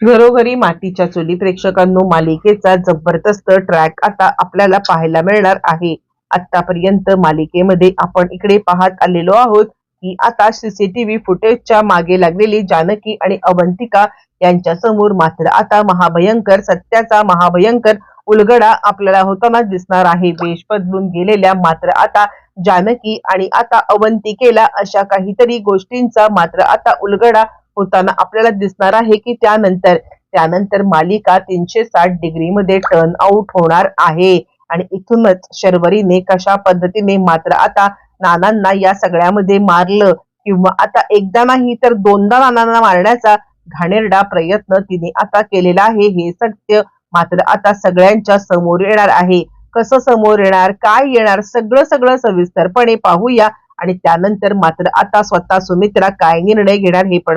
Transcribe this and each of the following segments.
घरोघरी मातीच्या चुली प्रेक्षकांनो, मालिकेचा जबरदस्त ट्रॅक आता आपल्याला पाहायला मिळणार आहे. आतापर्यंत मालिकेमध्ये आपण इकडे पाहत आलेलो आहोत की आता सीसीटीव्ही फुटेजच्या मागे लागलेली जानकी आणि अवंतिका यांच्या समोर मात्र आता महाभयंकर सत्याचा महाभयंकर उलगडा आपल्याला होताना दिसणार आहे. वेश बदलून गेलेल्या मात्र आता जानकी आणि आता अवंतिकेला अशा काहीतरी गोष्टींचा मात्र आता उलगडा होताना आपल्याला दिसणार आहे की त्यानंतर मालिका 360 डिग्री मध्ये टर्न आउट होणार आहे. आणि इथूनच शर्वरीने कशा पद्धतीने मात्र आता नानांना या सगळ्यामध्ये मारलं, किंवा आता एकदा नाही तर दोनदा नानांना मारण्याचा घाणेरडा प्रयत्न तिने आता केलेला आहे, हे सत्य मात्र आता सगळ्यांच्या समोर येणार आहे. कसं समोर येणार, काय येणार, सगळं सगळं सविस्तरपणे पाहूया. आणि त्यानंतर मात्र आता स्वतः सुमित्रा काय निर्णय घेणार हे पण.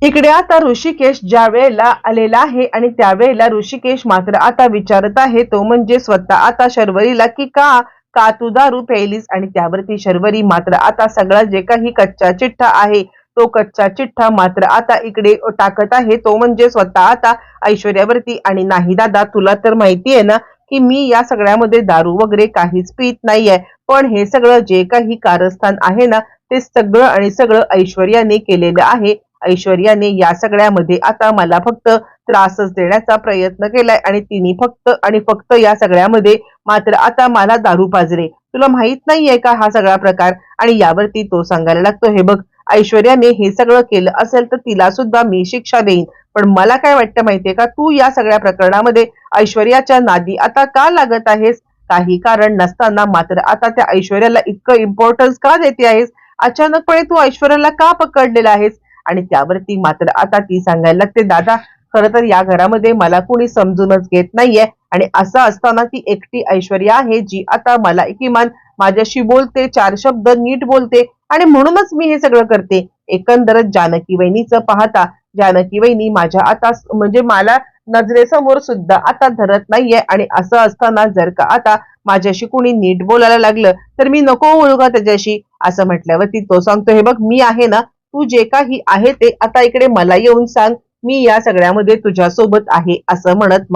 इकडे आता ऋषिकेश ज्या वेळेला आलेला आहे आणि त्यावेळेला ऋषिकेश मात्र आता विचारत आहे, तो म्हणजे स्वतः आता शर्वरीला, की का का तू दारू प्यायलीस. आणि त्यावरती शर्वरी मात्र आता सगळा जे काही कच्चा चिठ्ठा आहे तो कच्चा चिठ्ठा मात्र आता इकडे टाकत आहे, तो म्हणजे स्वतः आता ऐश्वर्यावरती. आणि नाही दादा, तुला तर माहिती आहे ना की मी या सगळ्यामध्ये दारू वगैरे काहीच पित नाहीये, पण हे सगळं जे काही कारस्थान आहे ना ते सगळं आणि सगळं ऐश्वर्याने केलेलं आहे. ऐश्वर्याने या सगळ्यामध्ये आता मला फक्त त्रासच देण्याचा प्रयत्न केलाय आणि तिने फक्त आणि फक्त या सगळ्यामध्ये मात्र आता मला दारू पाजले. तुला माहित नाहीये का हा सगळा प्रकार. आणि यावरती तो सांगायला लागतो, हे बघ, ऐश्वर्याने हे सगळं केलं असेल तर तिला सुद्धा मी शिक्षा देईन, पण मला काय वाटतं माहितीये का, तू या सगळ्या प्रकरणामध्ये ऐश्वर्याच्या नादी आता का लागत आहेस. काही कारण नसताना मात्र आता त्या ऐश्वर्याला इतकं इम्पॉर्टन्स का देते आहेस. अचानकपणे तू ऐश्वर्याला का पकडलेला आहेस. आणि त्यावरती मात्र आता ती सांगायला लागते, दादा, खरं तर या घरामध्ये मला कोणी समजूनच घेत नाहीये, आणि असं असताना ती एकटी ऐश्वर्या आहे जी आता मला किमान माझ्याशी बोलते, 4 शब्द नीट बोलते, आणि म्हणूनच मी हे सगळं करते. एकंदरच जानकी वहिनीचं पाहता जानकी वहिनी माझ्या आता म्हणजे मला नजरेसमोर सुद्धा आता धरत नाहीये. आणि असं असताना जर का आता माझ्याशी कोणी नीट बोलायला लागलं तर मी नको बोलू का त्याच्याशी. असं म्हटल्यावरती तो सांगतो, हे बघ, मी आहे ना, तू जे काही आहे ते आता इकडे मला येऊन सांग, मी या सगळ्यामध्ये तुझ्या सोबत आहे, असं म्हणत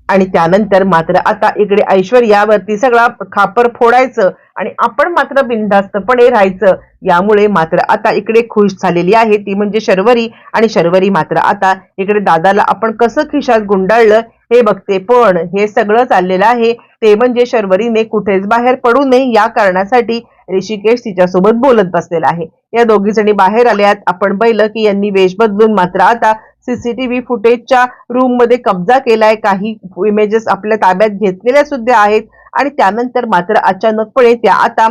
आणि त्यानंतर मात्र आता इकडे ऐश्वर्यावरती सगळा खापर फोडायचं आणि आपण मात्र बिनधास्तपणे राहायचं. यामुळे मात्र आता इकडे खुश झालेली आहे ती म्हणजे शर्वरी. आणि शर्वरी मात्र आता इकडे दादाला आपण कसं खिशात गुंडाळलं हे बघते. पण हे सगळं चाललेलं आहे ते म्हणजे शर्वरीने कुठेच बाहेर पडू नये या कारणासाठी ऋषिकेश तिच्यासोबत बोलत बसलेला आहे. या दोघी जणी बाहेर आल्यात. आपण पाहिलं की यांनी वेश बदलून मात्र आता सीसीटीव्ही फुटेजच्या रूम मध्ये कब्जा केलाय. काही इमेजेस आपल्या ताब्यात घेतलेल्या सुद्धा आहेत. आणि त्यानंतर मात्र अचानकपणे त्या आता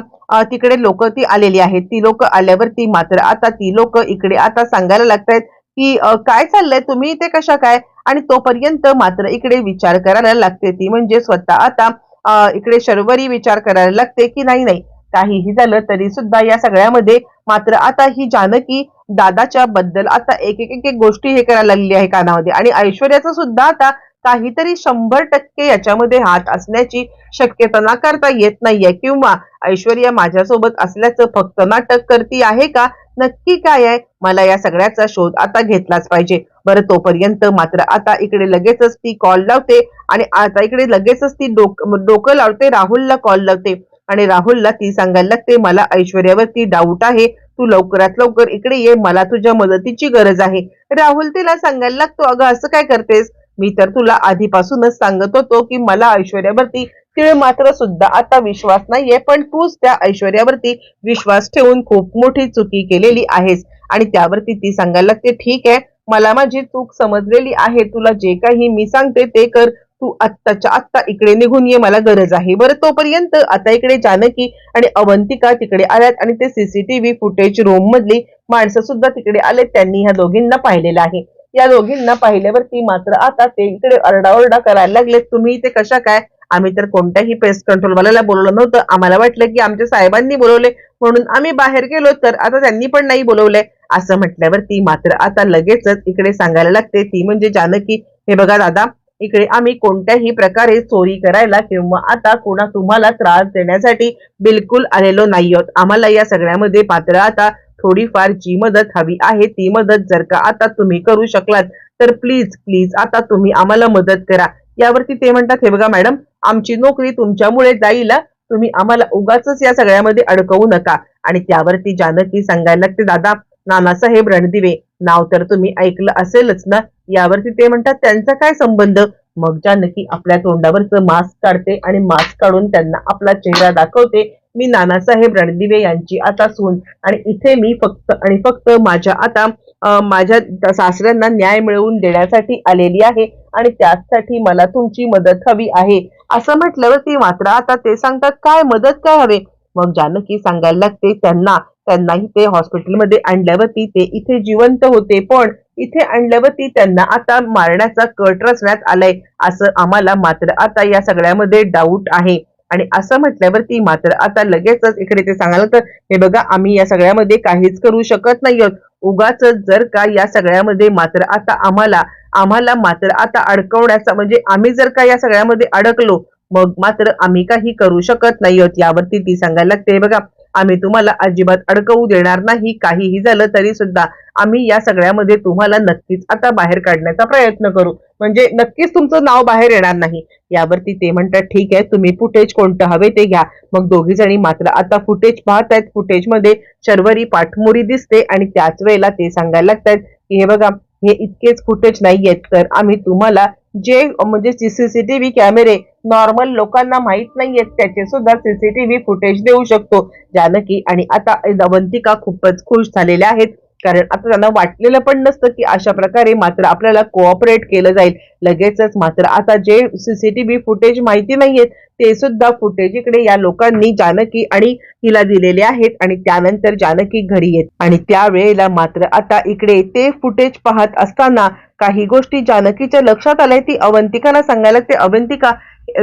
तिकडे लोक ती आलेली आहेत. ती लोक आल्यावरती मात्र आता ती लोक इकडे आता सांगायला लागतायत की काय चाललंय, तुम्ही इथे कशा काय. आणि तोपर्यंत मात्र इकडे विचार करायला लागते ती म्हणजे स्वतः आता इकडे शर्वरी विचार करायला लागते की नाही नाही, काहीही झालं तरी सुद्धा या सगळ्यामध्ये मात्र आता ही जानकी दादाच्या बद्दल आता एक एक एक गोष्टी हे करायला लागली आहे कानामध्ये. आणि ऐश्वर्याचं सुद्धा आता काहीतरी 100% याच्यामध्ये हात असण्याची शक्यता नाकारता येत नाहीये. किंवा ऐश्वर्या माझ्यासोबत असल्याचं फक्त नाटक करती आहे का, नक्की काय आहे, मला या सगळ्याचा शोध आता घेतलाच पाहिजे. बरं, तोपर्यंत मात्र आता इकडे लगेचच ती कॉल लावते आणि आता इकडे लगेचच ती डोकं लावते, राहुलला कॉल लावते. आणि राहुलला ती सांगायला लागते, मला ऐश्वर्यावरती डाऊट आहे, तू लवकरात लवकर इकडे ये, मला तुझ्या मदतीची गरज आहे. राहुल तिला सांगायला लागतो, अगं असं काय करतेस, मी तर तुला आधीपासूनच सांगत होतो की मला ऐश्वर्यावरती तिळ मात्र सुद्धा आता विश्वास नाहीये, पण तूच त्या ऐश्वर्यावरती विश्वास ठेवून खूप मोठी चुकी केलेली आहेस. आणि त्यावरती ती सांगायला लागते, ठीक आहे, मला माझी चूक समजलेली आहे, तुला जे काही मी सांगते ते कर, तू आत्ताच्या आत्ता इकडे निघून ये, मला गरज आहे. बरं, तोपर्यंत आता इकडे जानकी आणि अवंतिका तिकडे आल्यात आणि ते सीसीटीव्ही फुटेज रूम मधली माणसं सुद्धा तिकडे आले. त्यांनी ह्या दोघींना पाहिलेलं आहे. या दोघींना पाहिल्यावरती मात्र आता ते इकडे अरडाओरडा करायला लागले, तुम्ही इथे कशा काय, आम्ही तर कोणत्याही पेस्ट कंट्रोल वाल्याला बोलवलं नव्हतं, आम्हाला वाटलं की आमच्या साहेबांनी बोलवले म्हणून आम्ही बाहेर गेलो, तर आता त्यांनी पण नाही बोलवलंय. असं म्हटल्यावरती मात्र आता लगेचच इकडे सांगायला लागते ती म्हणजे जानकी, हे बघा दादा, इकडे आम्ही कोणत्याही प्रकारे चोरी करायला किंवा आता तुम्हाला त्रास देण्यासाठी बिलकुल आलेलो नाही आहोत. आम्हाला या सगळ्यामध्ये पात्र आता थोडीफार जी मदत हवी आहे ती मदत जर का आता तुम्ही करू शकलात तर प्लीज प्लीज आता तुम्ही आम्हाला मदत करा. यावरती ते म्हणतात, हे बघा मॅडम, आमची नोकरी तुमच्यामुळे जाईल, तुम्ही आम्हाला उगाचच या सगळ्यामध्ये अडकवू नका. आणि त्यावरती जानकी सांगायला लागते, दादा, नानासाहेब रणदिवे नाव तर तुम्ही ऐकलं असेलच ना. यावरती ते म्हणतात, त्यांचा काय संबंध? मग जानकी आपल्या तोंडावरचं मास्क काढते आणि मास्क काढून त्यांना आपला चेहरा दाखवते. मी नानासाहेब रणदिवे यांची आता सून आणि इथे मी फक्त आणि फक्त माझ्या सासऱ्यांना न्याय मिळवून देण्यासाठी आलेली आहे आणि त्यासाठी मला तुमची मदत हवी आहे. असं म्हटल्यावरती मात्र आता ते सांगतात, काय मदत काय हवे? मग जानकी सांगायला लागते, त्यांनाही ते हॉस्पिटलमध्ये आणल्यावरती ते इथे जिवंत होते, पण इथे आणल्यावरती त्यांना आता मारण्याचा कट रचण्यात आलाय, असं आम्हाला मात्र आता या सगळ्यामध्ये डाऊट आहे. आणि असं म्हटल्यावरती मात्र आता लगेचच इकडे ते सांगायला तर, हे बघा, आम्ही या सगळ्यामध्ये काहीच करू शकत नाही आहोत. उगाच जर का या सगळ्यामध्ये मात्र आता आम्हाला मात्र आता अडकवण्याचा, म्हणजे आम्ही जर का या सगळ्यामध्ये अडकलो मग मात्र आम्ही काही करू शकत नाही आहोत. यावरती ती सांगायला लागते, बघा, आम्ही तुम्हाला अजिबात अडकवू देणार नाही. काहीही झालं तरी सुद्धा आम्ही या सगळ्यामध्ये तुम्हाला नक्कीच आता बाहेर काढण्याचा प्रयत्न करू, म्हणजे नक्कीच तुमचं नाव बाहेर येणार नाही. यावरती ते म्हणतात, ठीक आहे, तुम्ही फुटेज कोणतं हवे ते घ्या. मग दोघी जणी मात्र आता फुटेज पाहत आहेत. फुटेजमध्ये शर्वरी पाठमोरी दिसते आणि त्याच वेळेला ते सांगायला लागतात की, हे बघा, हे इतकेच फुटेज नाहीयेत, तर आम्ही तुम्हाला जे म्हणजे सीसीटीव्ही कॅमेरे नॉर्मल लोकांना माहित नाहीयेत त्याचे सुद्धा सीसीटीव्ही फुटेज देऊ शकतो. जानकी आणि आता अवंतिका खूपच खुश झालेल्या आहेत, कारण आता त्यांना वाटलेलं पण नसतं की अशा प्रकारे मात्र आपल्याला कोऑपरेट केलं जाईल. लगेचच मात्र आता जे सीसीटीव्ही फुटेज माहिती नाहीयेत ते सुद्धा फुटेज इकडे या लोकांनी जानकी आणि हिला दिलेले आहेत. आणि त्यानंतर जानकी घरी येत आणि त्यावेळेला मात्र आता इकडे ते फुटेज पाहत असताना काही गोष्टी जानकीच्या लक्षात आल्या. ती अवंतिकाला सांगायला, ते अवंतिका,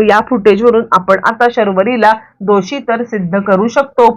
या फुटेजवरून आपण आता शर्वरीला दोषी तर सिद्ध करू शकतो,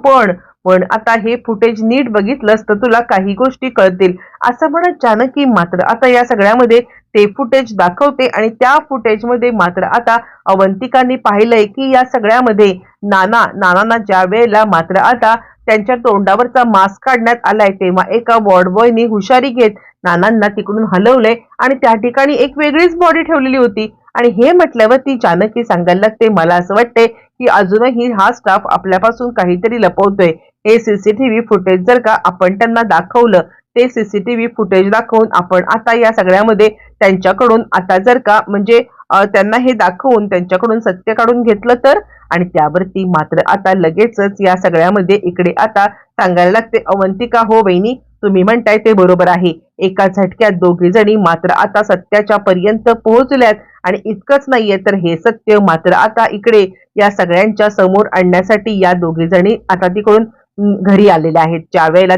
पण आता हे फुटेज नीट बघितलंस तर तुला काही गोष्टी कळतील. असं म्हणत जानकी मात्र आता या सगळ्यामध्ये ते फुटेज दाखवते आणि त्या फुटेजमध्ये मात्र आता अवंतिकांनी पाहिलंय की या सगळ्यामध्ये नानांना ज्या वेळेला मात्र आता त्यांच्या तोंडावरचा मास्क काढण्यात आलाय तेव्हा एका वॉर्ड बॉयने हुशारी घेत नानांना तिकडून हलवलंय आणि त्या ठिकाणी एक वेगळीच बॉडी ठेवलेली होती. आणि हे म्हटल्यावर ती जानकी सांगायला लागते, मला असं वाटतंय की अजूनही हा स्टाफ आपल्यापासून काहीतरी लपवतोय. हे सीसीटीव्ही फुटेज जर का आपण त्यांना दाखवलं, ते सीसीटीव्ही फुटेज दाखवून आपण आता या सगळ्यामध्ये त्यांच्याकडून आता जर का म्हणजे त्यांना हे दाखवून त्यांच्याकडून सत्य काढून घेतलं तर. आणि त्यावरती मात्र आता लगेचच या सगळ्यामध्ये इकडे आता सांगायला लागते, अवंतिका, हो वहिनी, तुम्ही म्हणताय ते बरोबर आहे. एका झटक्यात दोघी जणी मात्र आता सत्याच्या पर्यंत पोहोचल्यात. आणि इतकंच नाहीये तर हे सत्य मात्र आता इकडे या सगळ्यांच्या समोर आणण्यासाठी या दोघी जणी आता तिकडून घरी आलेल्या आहेत. ज्या वेळेला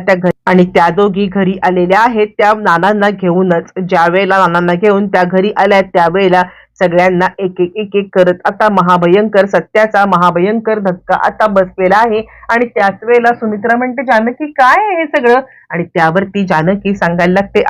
त्या दोघी घरी आलेल्या आहेत त्या नानांना घेऊनच, ज्या वेळेला नानांना घेऊन त्या घरी आल्या त्यावेळेला सगळ्यांना एक एक करत आता सत्याचा महाभयंकर धक्का आता बसलेला आहे. आणि त्याच वेळेला सुमित्रा म्हणते, जानकी, काय आहे हे सगळं? आणि त्यावरती जानकी सांगायला लागते,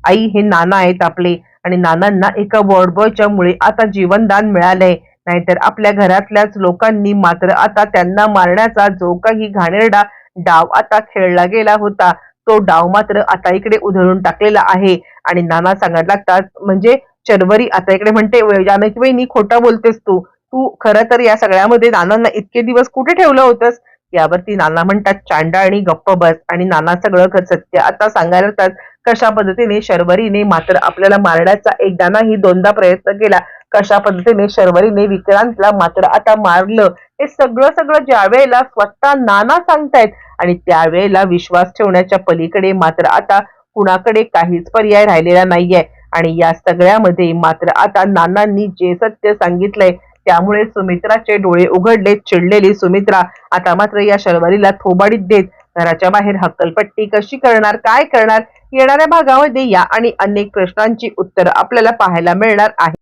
आई, हे नाना आहेत आपले आणि नानांना एका वॉर्ड बॉयच्या मुळे आता जीवनदान मिळालंय. नाहीतर आपल्या घरातल्याच लोकांनी मात्र आता त्यांना मारण्याचा जो काही घाणेरडा डाव आता खेळला गेला होता तो डाव मात्र आता इकडे उधळून टाकलेला आहे. आणि नाना सांगायला लागतात, म्हणजे शर्वरी आता इकडे म्हणते, जानकी वहिनी, खोटा बोलतेस तू खरं तर या सगळ्यामध्ये नानांना इतके दिवस कुठे ठेवलं होतंस? यावरती नाना म्हणतात, चांडा आणि गप्प बस. आणि नाना सगळं सत्य आता सांगायला लागतात, कशा पद्धतीने शर्वरीने मात्र आपल्याला मारण्याचा एकदा नाही दोनदा प्रयत्न केला, कशा पद्धतीने शर्वरीने विक्रांतला मात्र आता मारलं, हे सगळं ज्या वेळेला स्वतः नाना सांगतायत. आणि त्यावेळेला विश्वास ठेवण्याच्या पलीकडे मात्र आता कुणाकडे काहीच पर्याय राहिलेला नाहीये. आणि या सगळ्यामध्ये मात्र आता नानांनी जे सत्य सांगितलंय त्यामुळे सुमित्राचे डोळे उघडले. चिडलेली सुमित्रा आता मात्र या शर्वरीला थोबाडीत देत घराच्या बाहेर हक्कलपट्टी कशी करणार, काय करणार, येणाऱ्या भागामध्ये या आणि अनेक प्रश्नांची उत्तरं आपल्याला पाहायला मिळणार आहे.